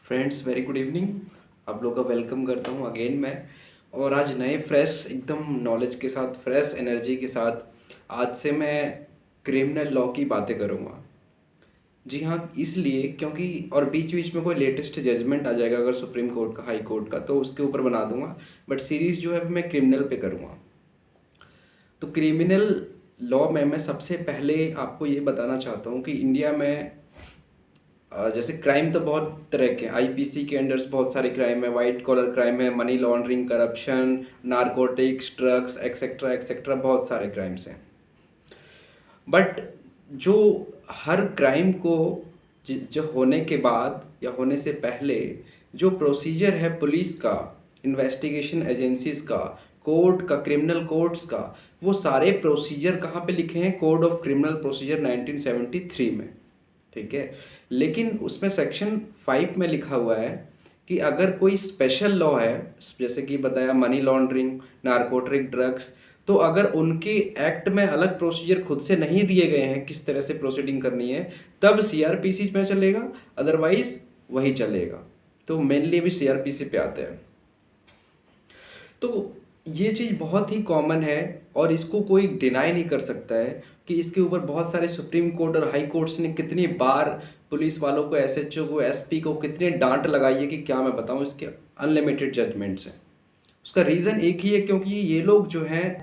Friends, very good evening. आप लोग का वेलकम करता हूँ अगेन मैं। और आज नए फ्रेश एकदम नॉलेज के साथ, फ्रेश एनर्जी के साथ आज से मैं क्रिमिनल लॉ की बातें करूँगा। जी हाँ, इसलिए क्योंकि और बीच बीच में कोई लेटेस्ट जजमेंट आ जाएगा अगर सुप्रीम कोर्ट का, हाई कोर्ट का, तो उसके ऊपर बना दूंगा। बट सीरीज़ जो है मैं क्रिमिनल पे करूँगा। तो क्रिमिनल लॉ में मैं सबसे पहले आपको ये बताना चाहता हूँ कि इंडिया में जैसे क्राइम तो बहुत तरह के आईपीसी के अंडर बहुत सारे क्राइम है। वाइट कॉलर क्राइम है, money laundering, corruption, narcotics, drugs, etcetera etcetera, बहुत सारे क्राइम्स हैं। बट जो हर क्राइम को जो होने के बाद या होने से पहले जो प्रोसीजर है पुलिस का, इन्वेस्टिगेशन एजेंसीज का, कोर्ट का, क्रिमिनल कोर्ट्स का, वो सारे प्रोसीजर कहाँ पे लिखे हैं? कोड ऑफ क्रिमिनल प्रोसीजर 1973 में। ठीक है। लेकिन उसमें सेक्शन 5 में लिखा हुआ है कि अगर कोई स्पेशल लॉ है, जैसे कि बताया मनी लॉन्ड्रिंग, नारकोटिक, ड्रग्स, तो अगर उनके एक्ट में अलग प्रोसीजर खुद से नहीं दिए गए हैं किस तरह से प्रोसीडिंग करनी है, तब सीआरपीसी में चलेगा, अदरवाइज वही चलेगा। तो मेनली भी सीआरपीसी पे आते हैं। तो ये चीज़ बहुत ही कॉमन है और इसको कोई डिनाई नहीं कर सकता है कि इसके ऊपर बहुत सारे सुप्रीम कोर्ट और हाई कोर्ट्स ने कितनी बार पुलिस वालों को, एसएचओ को, एसपी को कितने डांट लगाई है कि क्या मैं बताऊं। इसके अनलिमिटेड जजमेंट्स हैं। उसका रीज़न एक ही है, क्योंकि ये लोग जो हैं,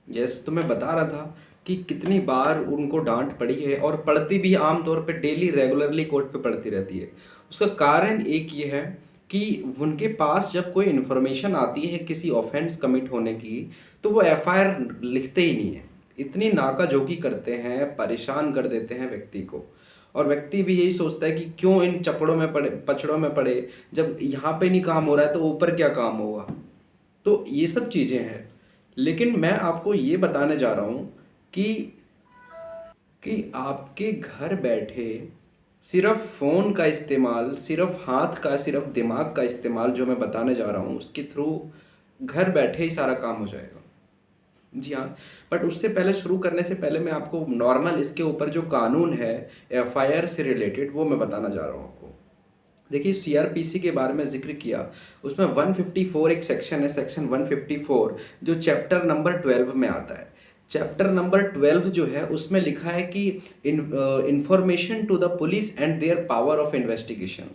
यस, तो मैं बता रहा था कि कितनी बार उनको डांट पड़ी है और पड़ती भी आमतौर पे डेली रेगुलरली कोर्ट पे पड़ती रहती है। उसका कारण एक ये है कि उनके पास जब कोई इन्फॉर्मेशन आती है किसी ऑफेंस कमिट होने की, तो वो एफआईआर लिखते ही नहीं है। इतनी नाकाजोगी करते हैं, परेशान कर देते हैं व्यक्ति को। और व्यक्ति भी यही सोचता है कि क्यों इन चपड़ों में पड़े, पचड़ों में पड़े, जब यहाँ पे नहीं काम हो रहा है तो ऊपर क्या काम होगा। तो ये सब चीज़ें हैं। लेकिन मैं आपको ये बताने जा रहा हूँ कि आपके घर बैठे सिर्फ फ़ोन का इस्तेमाल, सिर्फ हाथ का, सिर्फ दिमाग का इस्तेमाल जो मैं बताने जा रहा हूँ उसके थ्रू घर बैठे ही सारा काम हो जाएगा। जी हाँ। बट उससे पहले, शुरू करने से पहले, मैं आपको नॉर्मल इसके ऊपर जो कानून है एफआईआर से रिलेटेड वो मैं बताना जा रहा हूँ आपको। देखिए, सीआरपीसी के बारे में जिक्र किया, उसमें 154 एक सेक्शन है, सेक्शन 154, जो चैप्टर नंबर 12 में आता है। चैप्टर नंबर 12 जो है उसमें लिखा है कि information to the police and their power of investigation.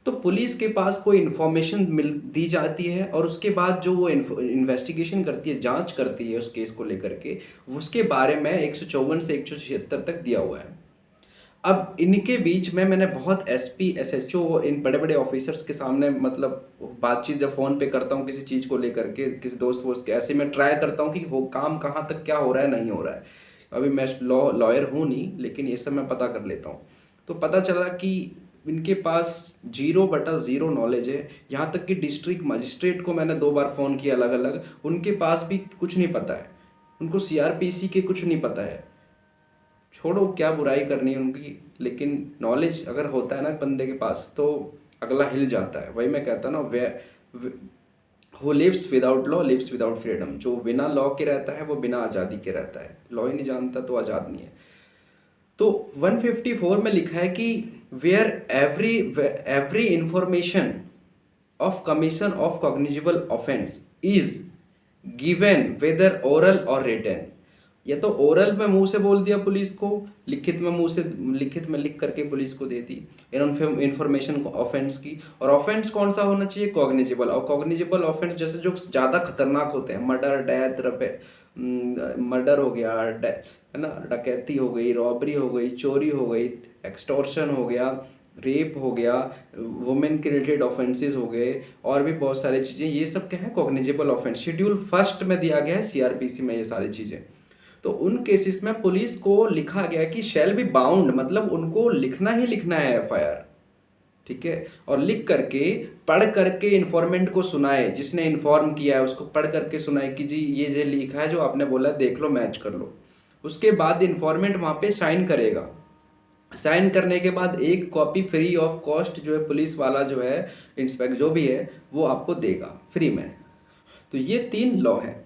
तो पुलिस के पास कोई इन्फॉर्मेशन मिल दी जाती है और उसके बाद जो वो इन्वेस्टिगेशन करती है, जांच करती है उस केस को लेकर के, उसके बारे में 154 से 176 तक दिया हुआ है। अब इनके बीच में मैंने बहुत एसपी, एसएचओ और इन बड़े बड़े ऑफिसर्स के सामने मतलब बातचीत जब फ़ोन पे करता हूँ किसी चीज़ को लेकर के, किसी दोस्त वोस्त के, ऐसे में ट्राई करता हूँ कि वो काम कहाँ तक क्या हो रहा है, नहीं हो रहा है। अभी मैं लॉयर हूँ नहीं, लेकिन ये सब मैं पता कर लेता हूँ। तो पता चला कि इनके पास 0/0 नॉलेज है। यहाँ तक कि डिस्ट्रिक्ट मजिस्ट्रेट को मैंने 2 बार फ़ोन किया अलग अलग, उनके पास भी कुछ नहीं पता है। उनको सीआरपीसी के कुछ नहीं पता है। छोड़ो क्या बुराई करनी है उनकी, लेकिन नॉलेज अगर होता है ना बंदे के पास तो अगला हिल जाता है। वही मैं कहता ना, वे who lives without law lives without freedom. जो बिना लॉ के रहता है वो बिना आज़ादी के रहता है। लॉ ही नहीं जानता तो आज़ाद नहीं है। तो 154 में लिखा है कि where every information of commission of cognizable offence is given whether oral और रिटन। या तो ओरल में मुंह से बोल दिया पुलिस को, लिखित में मुंह से, लिखित में लिख करके पुलिस को दे दी इन्फॉर्मेशन को ऑफेंस की। और ऑफेंस कौन सा होना चाहिए? कॉग्निजिबल। और कॉग्निजिबल ऑफेंस जैसे जो ज़्यादा खतरनाक होते हैं, मर्डर, डेथ, मर्डर हो गया, है ना, डकैती हो गई, रॉबरी हो गई, चोरी हो गई, एक्सटॉर्शन हो गया, रेप हो गया, वुमेन के रिलेटेड ऑफेंसेस हो गए, और भी बहुत सारी चीज़ें। ये सब क्या है? Cognizable offence. शेड्यूल फर्स्ट में दिया गया है सीआरपीसी में ये सारी चीज़ें। तो उन केसेस में पुलिस को लिखा गया कि शैल बी बाउंड, मतलब उनको लिखना ही लिखना है एफआईआर। ठीक है। और लिख करके, पढ़ करके इन्फॉर्मेंट को सुनाए, जिसने इन्फॉर्म किया है उसको पढ़ करके सुनाए कि जी ये जो लिखा है, जो आपने बोला, देख लो, मैच कर लो। उसके बाद इन्फॉर्मेंट वहाँ पे साइन करेगा। साइन करने के बाद एक कॉपी फ्री ऑफ कॉस्ट जो है पुलिस वाला जो है, इंस्पेक्टर जो भी है, वो आपको देगा फ्री में। तो ये 3 लॉ है।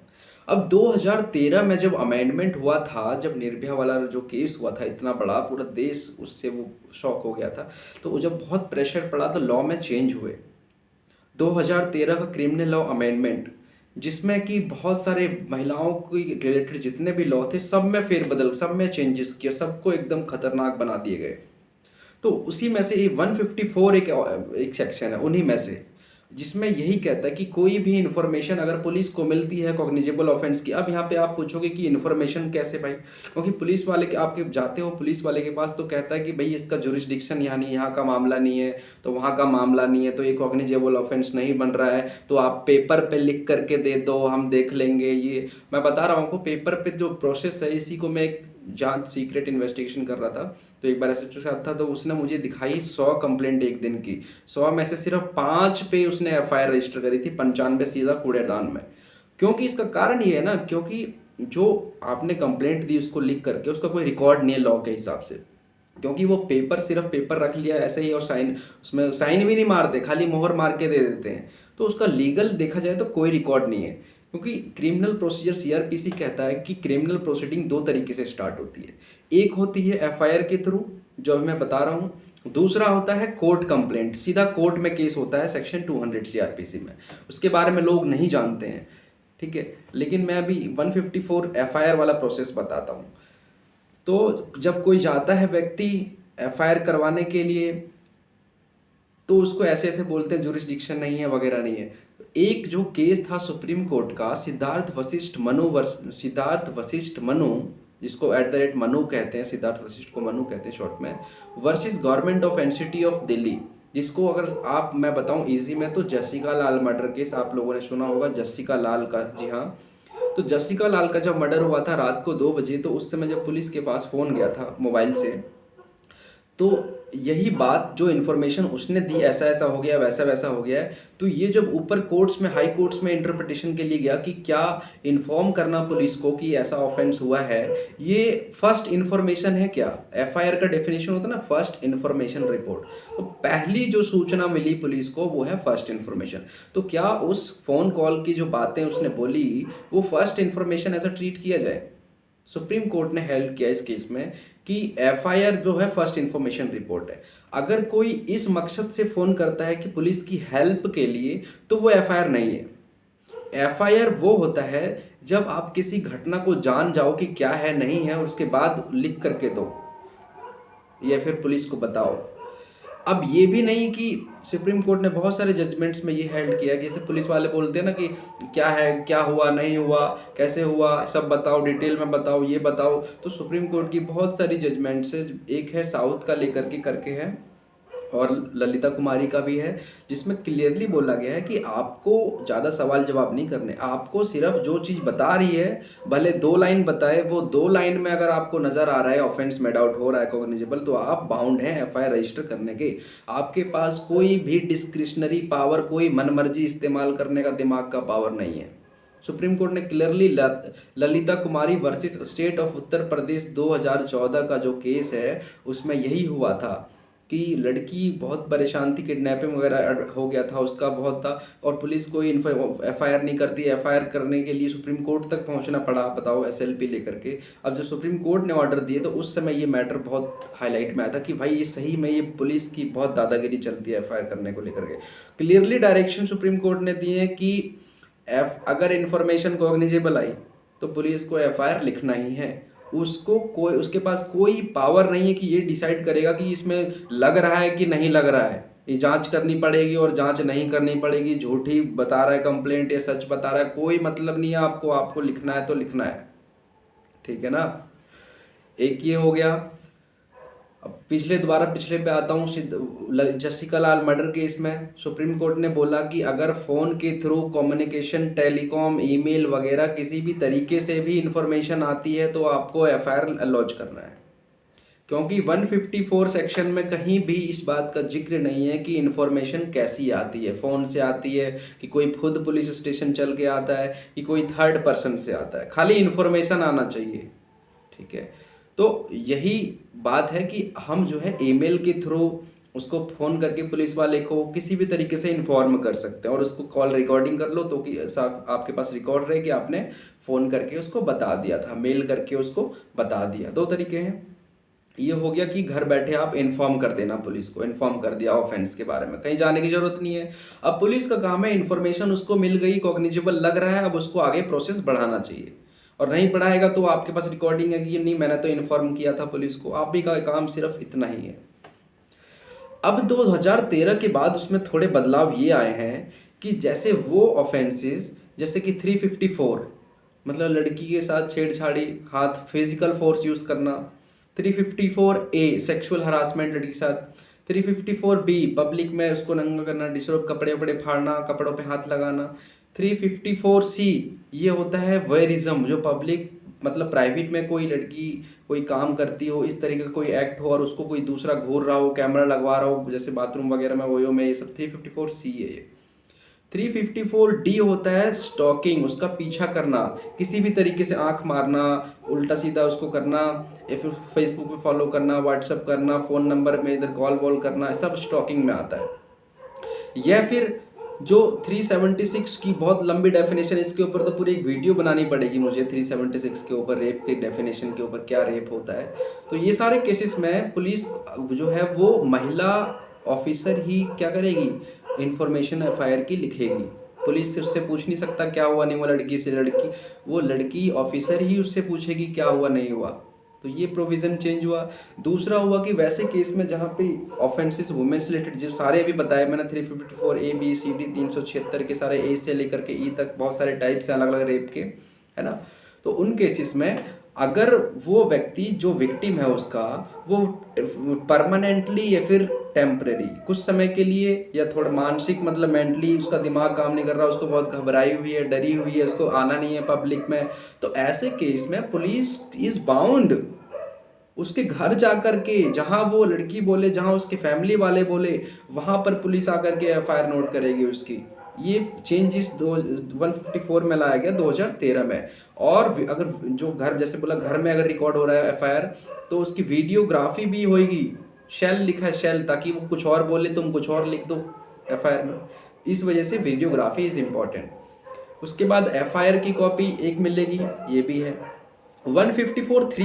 अब 2013 में जब अमेंडमेंट हुआ था, जब निर्भया वाला जो केस हुआ था इतना बड़ा, पूरा देश उससे वो शॉक हो गया था, तो वो जब बहुत प्रेशर पड़ा तो लॉ में चेंज हुए। 2013 का क्रिमिनल लॉ अमेंडमेंट, जिसमें कि बहुत सारे महिलाओं के रिलेटेड जितने भी लॉ थे सब में फेरबदल, सब में चेंजेस किए, सबको एकदम खतरनाक बना दिए गए। तो उसी में से ये 154 एक सेक्शन है उन्हीं में से, जिसमें यही कहता है कि कोई भी इन्फॉर्मेशन अगर पुलिस को मिलती है कॉग्निजेबल ऑफेंस की। अब यहाँ पे आप पूछोगे कि इन्फॉर्मेशन कैसे भाई, क्योंकि पुलिस वाले के आपके जाते हो पुलिस वाले के पास तो कहता है कि भाई इसका जुरिस्डिक्शन यहाँ नहीं, यहाँ का मामला नहीं है, तो वहाँ का मामला नहीं है, तो ये कॉग्निजेबल ऑफेंस नहीं बन रहा है, तो आप पेपर पे लिख करके दे दो, हम देख लेंगे। ये मैं बता रहा हूँ आपको, पेपर पे जो प्रोसेस है, इसी को मैं एक जांच सीक्रेट इन्वेस्टिगेशन कर रहा था, तो एक बार एसएचओ के साथ था, तो उसने मुझे दिखाई 100 कंप्लेंट एक दिन की। 100 में से सिर्फ 5 पे उसने एफआईआर रजिस्टर करी थी, 95 सीधा कूड़ेदान में। क्योंकि इसका कारण ये है ना, क्योंकि जो आपने कंप्लेंट दी उसको लिख करके उसका कोई रिकॉर्ड नहीं है लॉ के हिसाब से, क्योंकि वो पेपर सिर्फ पेपर रख लिया ऐसे ही, और साइन उसमें साइन भी नहीं मारते, खाली मोहर मार के दे देते हैं, तो उसका लीगल देखा जाए तो कोई रिकॉर्ड नहीं है। क्योंकि क्रिमिनल प्रोसीजर सीआरपीसी कहता है कि क्रिमिनल प्रोसीडिंग 2 तरीके से स्टार्ट होती है। एक होती है एफआईआर के थ्रू, जो अभी मैं बता रहा हूँ। दूसरा होता है कोर्ट कंप्लेंट, सीधा कोर्ट में केस होता है सेक्शन 200 सीआरपीसी में, उसके बारे में लोग नहीं जानते हैं, ठीक है। लेकिन मैं अभी 154 एफआईआर वाला प्रोसेस बताता हूँ। तो जब कोई जाता है व्यक्ति एफआईआर करवाने के लिए, तो उसको ऐसे ऐसे बोलते हैं जुरिस्डिक्शन नहीं है वगैरह नहीं है। एक जो केस था सुप्रीम कोर्ट का, सिद्धार्थ वशिष्ठ मनु, जिसको @ मनु कहते हैं, सिद्धार्थ वशिष्ठ को मनु कहते हैं शॉर्ट में, versus government of NCT of Delhi, जिसको अगर आप मैं बताऊं इजी में तो जसिका लाल मर्डर केस आप लोगों ने सुना होगा, जसिका लाल का, जी हाँ। तो जसिका लाल का जब मर्डर हुआ था रात को 2 बजे, तो उस समय जब पुलिस के पास फ़ोन गया था मोबाइल से, तो यही बात जो इन्फॉर्मेशन उसने दी, ऐसा ऐसा हो गया, वैसा वैसा हो गया है, तो ये जब ऊपर कोर्ट्स में, हाई कोर्ट्स में इंटरप्रिटेशन के लिए गया कि क्या इन्फॉर्म करना पुलिस को कि ऐसा ऑफेंस हुआ है, ये फर्स्ट इन्फॉर्मेशन है। क्या एफआईआर का डेफिनेशन होता है ना, फर्स्ट इन्फॉर्मेशन रिपोर्ट, तो पहली जो सूचना मिली पुलिस को वो है फर्स्ट इन्फॉर्मेशन। तो क्या उस फोन कॉल की जो बातें उसने बोली वो फर्स्ट इन्फॉर्मेशन ऐसा ट्रीट किया जाए? सुप्रीम कोर्ट ने हेल्ड किया इस केस में कि एफआईआर जो है फर्स्ट इन्फॉर्मेशन रिपोर्ट है। अगर कोई इस मकसद से फ़ोन करता है कि पुलिस की हेल्प के लिए, तो वो एफआईआर नहीं है। एफआईआर वो होता है जब आप किसी घटना को जान जाओ कि क्या है नहीं है, और उसके बाद लिख करके दो या फिर पुलिस को बताओ। अब ये भी नहीं कि सुप्रीम कोर्ट ने बहुत सारे जजमेंट्स में ये हेल्ड किया कि जैसे पुलिस वाले बोलते हैं ना कि क्या है, क्या हुआ, नहीं हुआ, कैसे हुआ, सब बताओ, डिटेल में बताओ, ये बताओ। तो सुप्रीम कोर्ट की बहुत सारी जजमेंट्स है, एक है साउथ का लेकर के करके है, और ललिता कुमारी का भी है, जिसमें क्लियरली बोला गया है कि आपको ज़्यादा सवाल जवाब नहीं करने, आपको सिर्फ जो चीज़ बता रही है, भले 2 लाइन बताए, वो 2 लाइन में अगर आपको नज़र आ रहा है ऑफेंस मेड आउट हो रहा है कॉग्निजेबल, तो आप बाउंड हैं एफआईआर रजिस्टर करने के। आपके पास कोई भी डिस्क्रिशनरी पावर, कोई मनमर्जी इस्तेमाल करने का दिमाग का पावर नहीं है। सुप्रीम कोर्ट ने clearly Lalita Kumari versus state of Uttar Pradesh 2014 का जो केस है उसमें यही हुआ था कि लड़की बहुत परेशान थी, किडनैपिंग वगैरह हो गया था, उसका बहुत था, और पुलिस कोई एफआईआर नहीं करती। एफआईआर करने के लिए सुप्रीम कोर्ट तक पहुंचना पड़ा, बताओ, एसएलपी लेकर के। अब जब सुप्रीम कोर्ट ने ऑर्डर दिए तो उस समय ये मैटर बहुत हाईलाइट में आया था कि भाई ये सही में ये पुलिस की बहुत दादागिरी चलती है एफआईआर करने को लेकर के। क्लियरली डायरेक्शन सुप्रीम कोर्ट ने दिए हैं कि अगर इन्फॉर्मेशन कॉग्निजेबल आई तो पुलिस को एफआईआर लिखना ही है। उसको कोई, उसके पास कोई पावर नहीं है कि ये डिसाइड करेगा कि इसमें लग रहा है कि नहीं लग रहा है। ये जांच करनी पड़ेगी और जांच नहीं करनी पड़ेगी, झूठी बता रहा है कंप्लेंट या सच बता रहा है, कोई मतलब नहीं है। आपको लिखना है तो लिखना है, ठीक है ना। एक ये हो गया। अब पिछले पे आता हूँ, जसिका लाल मर्डर केस में सुप्रीम कोर्ट ने बोला कि अगर फ़ोन के थ्रू कम्युनिकेशन, टेलीकॉम, ईमेल वगैरह किसी भी तरीके से भी इंफॉर्मेशन आती है तो आपको एफआईआर लॉन्च करना है, क्योंकि 154 सेक्शन में कहीं भी इस बात का जिक्र नहीं है कि इन्फॉर्मेशन कैसी आती है, फ़ोन से आती है कि कोई खुद पुलिस स्टेशन चल के आता है कि कोई थर्ड पर्सन से आता है, खाली इन्फॉर्मेशन आना चाहिए, ठीक है। तो यही बात है कि हम जो है ईमेल के थ्रू, उसको फ़ोन करके पुलिस वाले को किसी भी तरीके से इन्फॉर्म कर सकते हैं, और उसको कॉल रिकॉर्डिंग कर लो तो कि ऐसा आपके पास रिकॉर्ड रहे कि आपने फ़ोन करके उसको बता दिया था, मेल करके उसको बता दिया। दो तरीके हैं। ये हो गया कि घर बैठे आप इन्फॉर्म कर देना, पुलिस को इन्फॉर्म कर दिया ऑफेंस के बारे में, कहीं जाने की जरूरत नहीं है। अब पुलिस का काम है, इन्फॉर्मेशन उसको मिल गई, कॉग्निजेबल लग रहा है, अब उसको आगे प्रोसेस बढ़ाना चाहिए। और नहीं बढ़ाएगा तो आपके पास रिकॉर्डिंग है कि नहीं मैंने तो इन्फॉर्म किया था पुलिस को, आप भी का काम सिर्फ इतना ही है। अब 2013 के बाद उसमें थोड़े बदलाव ये आए हैं कि जैसे वो ऑफेंसेस, जैसे कि 354 मतलब लड़की के साथ छेड़छाड़ी, हाथ फिजिकल फोर्स यूज़ करना, 354A सेक्सुअल हरासमेंट लड़की के साथ, 354B पब्लिक में उसको नंगा करना, डिस्टर्ब, कपड़े वपड़े फाड़ना, कपड़ों पे हाथ लगाना, 354C ये होता है वयरिज्म, जो पब्लिक मतलब प्राइवेट में कोई लड़की कोई काम करती हो, इस तरीके का कोई एक्ट हो और उसको कोई दूसरा घूर रहा हो, कैमरा लगवा रहा हो, जैसे बाथरूम वगैरह में, वोयो में, ये सब 354C है ये। 354D होता है स्टॉकिंग, उसका पीछा करना, किसी भी तरीके से आंख मारना, उल्टा सीधा उसको करना, या फिर फेसबुक पे फॉलो करना, व्हाट्सअप करना, फ़ोन नंबर में इधर कॉल वॉल करना, सब स्टॉकिंग में आता है। या फिर जो 376 की बहुत लंबी डेफिनेशन, इसके ऊपर तो पूरी एक वीडियो बनानी पड़ेगी मुझे, 376 के ऊपर, रेप के डेफिनेशन के ऊपर, क्या रेप होता है। तो ये सारे केसेस में पुलिस जो है वो महिला ऑफिसर ही क्या करेगी, इंफॉर्मेशन एफआईआर की लिखेगी। पुलिस से उससे पूछ नहीं सकता क्या हुआ नहीं हुआ लड़की से, वो लड़की ऑफिसर ही उससे पूछेगी क्या हुआ नहीं हुआ। तो ये प्रोविज़न चेंज हुआ। दूसरा हुआ कि वैसे केस में जहाँ पे ऑफेंसेस वुमेन से रिलेटेड जो सारे अभी बताए मैंने, 354A B C D 376 के सारे, ए से लेकर के ई तक बहुत सारे टाइप्स हैं अलग अलग रेप के, है ना। तो उन केसेस में अगर वो व्यक्ति जो विक्टिम है उसका, वो परमानेंटली या फिर टेम्परेरी कुछ समय के लिए, या थोड़ा मानसिक मतलब मेंटली उसका दिमाग काम नहीं कर रहा, उसको बहुत घबराई हुई है, डरी हुई है, उसको आना नहीं है पब्लिक में, तो ऐसे केस में पुलिस इज बाउंड उसके घर जा कर के, जहां वो लड़की बोले, जहां उसके फैमिली वाले बोले, वहां पर पुलिस आकर के एफआईआर नोट करेगी उसकी। ये चेंजेस 154 में लाया गया 2013 में। और अगर जो घर, जैसे बोला घर में अगर रिकॉर्ड हो रहा है एफआईआर, तो उसकी वीडियोग्राफी भी होगी। शेल लिखा है, शेल, ताकि वो कुछ और बोले तुम कुछ और लिख दो एफआईआर में। इस वजह से वीडियोग्राफी इज इम्पॉर्टेंट। उसके बाद एफआईआर की कॉपी एक मिलेगी, ये भी है। 154(3)